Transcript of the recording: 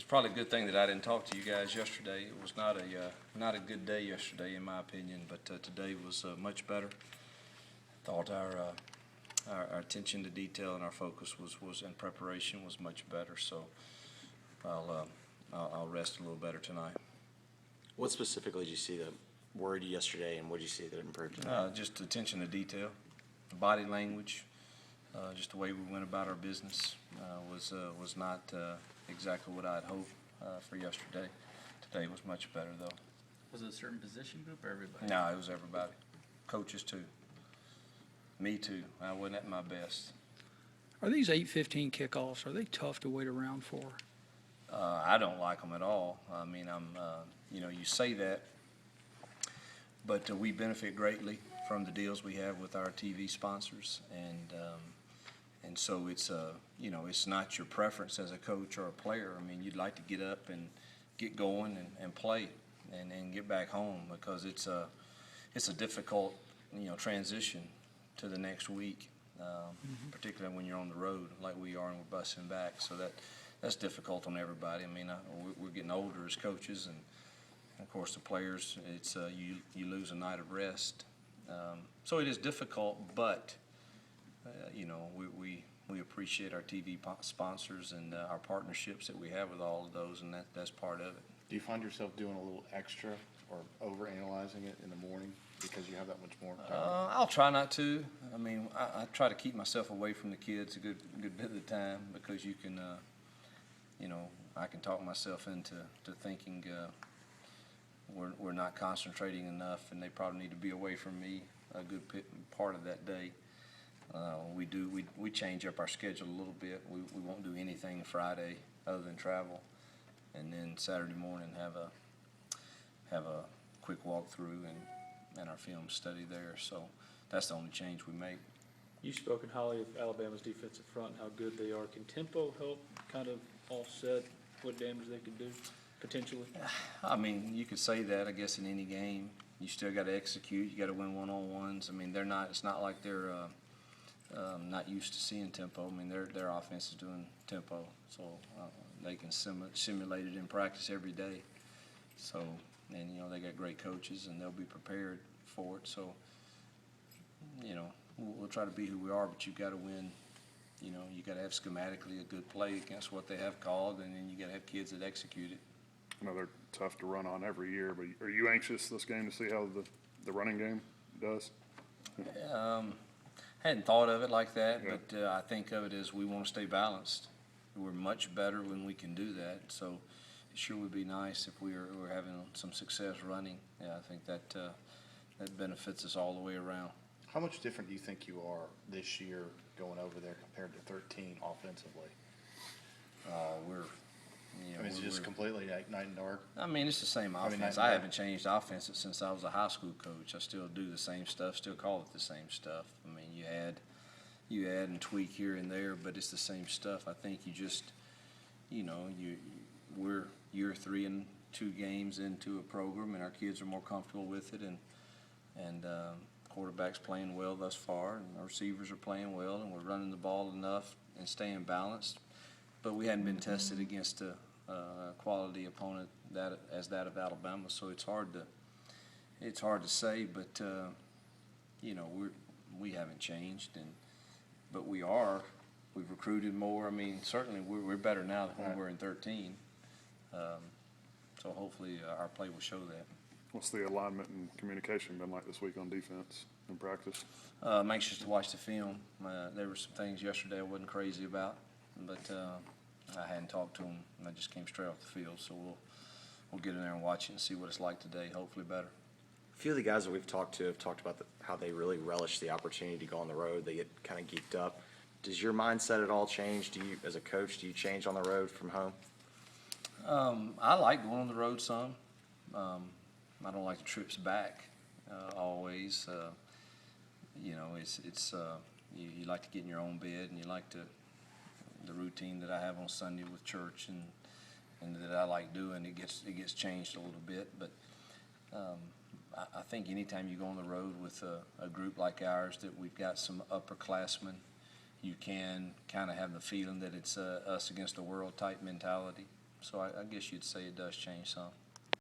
probably a good thing that I didn't talk to you guys yesterday. It was not a good day yesterday, in my opinion, but today was much better. Thought our attention to detail and our focus was in preparation was much better. So I'll rest a little better tonight. What specifically did you see that worried you yesterday, and what did you see that improved tonight? Just attention to detail, body language, just the way we went about our business was not exactly what I'd hoped for yesterday. Today was much better, though. Was it a certain position group or everybody? No, it was everybody. Coaches, too. Me, too. I wasn't at my best. Are these 8:15 kickoffs, are they tough to wait around for? I don't like them at all. I mean, you say that, but we benefit greatly from the deals we have with our TV sponsors, and so it's it's not your preference as a coach or a player. I mean, you'd like to get up and get going and play and get back home, because it's a difficult transition to the next week, particularly when you're on the road like we are and we're busting back. So that's difficult on everybody. I mean, we're getting older as coaches, and of course the players. It's you lose a night of rest, so it is difficult. But we appreciate our TV sponsors and our partnerships that we have with all of those, and that's part of it. Do you find yourself doing a little extra or overanalyzing it in the morning because you have that much more time? I'll try not to. I mean, I try to keep myself away from the kids a good bit of the time, because you can, I can talk myself into thinking we're not concentrating enough, and they probably need to be away from me a good part of that day. We change up our schedule a little bit. We won't do anything Friday other than travel, and then Saturday morning have a quick walkthrough and our film study there. So that's the only change we make. You've spoken highly of Alabama's defensive front and how good they are. Can tempo help kind of offset what damage they can do, potentially? I mean, you could say that, I guess, in any game. You still got to execute. You got to win one-on-ones. I mean, it's not like they're not used to seeing tempo. I mean, their offense is doing tempo, so they can simulate it in practice every day. So, and they got great coaches, and they'll be prepared for it. So, we'll try to be who we are, but you've got to win. You got to have schematically a good play against what they have called, and then you got to have kids that execute it. I know they're tough to run on every year, but are you anxious this game to see how the running game does? Hadn't thought of it like that, Yeah. but I think of it as we want to stay balanced. We're much better when we can do that. So it sure would be nice if we're having some success running. Yeah, I think that benefits us all the way around. How much different do you think you are this year going over there compared to 13 offensively? I mean, it's just completely like night and dark. I mean, it's the same offense. I haven't changed offense since I was a high school coach. I still do the same stuff, still call it the same stuff. I mean, you add and tweak here and there, but it's the same stuff. I think you just, we're year 3 and 2 games into a program, and our kids are more comfortable with it, and quarterback's playing well thus far, and our receivers are playing well, and we're running the ball enough and staying balanced. But we hadn't been tested against a quality opponent that of Alabama, so it's hard to say. But we haven't changed, but we've recruited more. I mean, certainly we're better now than we were in 13. So hopefully our play will show that. What's the alignment and communication been like this week on defense in practice? I'm anxious to watch the film. There were some things yesterday I wasn't crazy about, but I hadn't talked to them, and I just came straight off the field. So we'll get in there and watch it and see what it's like today. Hopefully better. A few of the guys that we've talked to have talked about how they really relish the opportunity to go on the road. They get kind of geeked up. Does your mindset at all change? As a coach, do you change on the road from home? I like going on the road some. I don't like the trips back always. It's you like to get in your own bed, and you like the routine that I have on Sunday with church and that I like doing. It gets changed a little bit, but I think anytime you go on the road with a group like ours, that we've got some upperclassmen, you can kind of have the feeling that it's us against the world type mentality. So I guess you'd say it does change some.